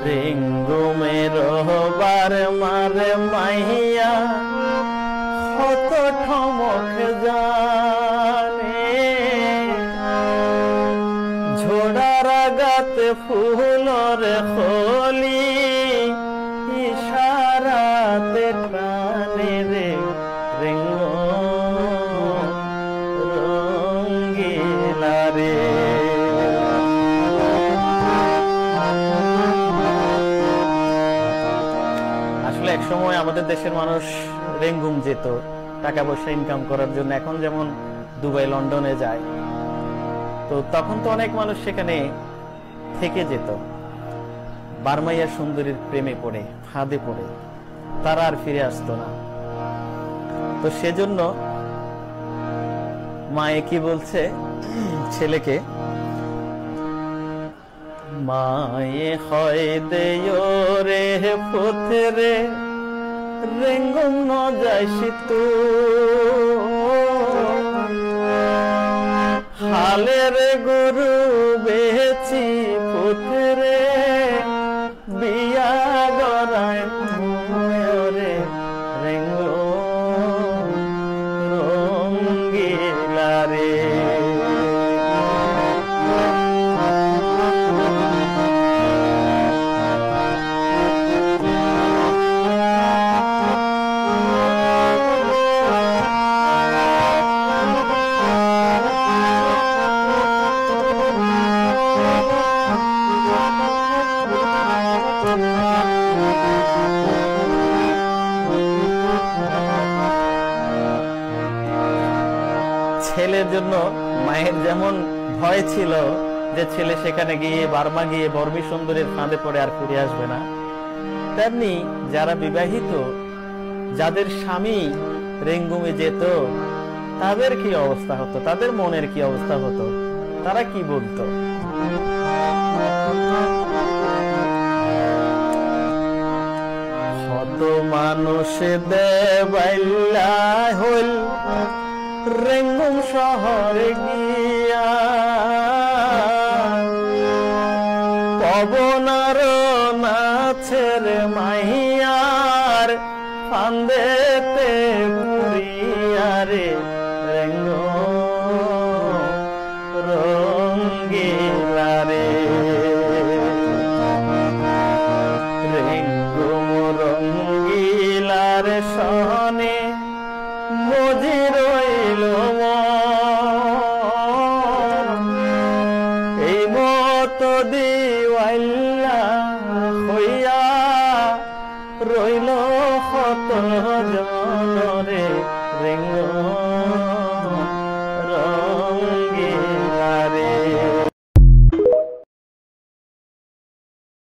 রেঙ্গুমের বার মারে মাইয়া কত ঠমক জানে ঝোড়ার গাতে ফুলর খলি ইশারাতে টানে রে রেঙ্গু রঙ্গিলা রে। আসলে এক সময় আমাদের দেশের মানুষ রেঙ্গুম যেত টাকা পয়সা ইনকাম করার জন্য, এখন যেমন দুবাই লন্ডনে যায়, তো তখন তো অনেক মানুষ সেখানে থেকে যেত। বার্মাইয়া সুন্দরীর প্রেমে পড়ে ফাঁদে পড়ে তারা আর ফিরে আসতো না। তো সেজন্য মায়ে কি বলছে ছেলেকে, মায়ে হয় দেয় রে পথে রে রেঙ্গুম ন যাইছি তু হালের গরু বেচি পথে রে বিয়া গড়ায় রে রেঙ্গুম রঙ্গিলা রে। ছেলের জন্য মায়ের যেমন ভয় ছিল যে ছেলে সেখানে গিয়ে বার্মা গিয়ে বর্মী সুন্দরীর ফাঁদে পড়ে আর ফিরে আসবে না, তেমনি যারা বিবাহিত যাদের স্বামী রেঙ্গুমে যেত তাদের কি অবস্থা হতো, তাদের মনের কি অবস্থা হতো, তারা কি বলতো। কত মানুষ দেবাইল্লা হইল রেঙ্গুম শহরে গিয়া পবনার নাচের মাইয়ার ফান্দেতে পুরিয়া রে রেঙ্গুম রঙ্গিলা রে। রেঙ্গুম রঙ্গিলার সনে মজি রইল এই মত দিওয়াইল্লা হইয়া রইল কত জনরে রেঙ্গুম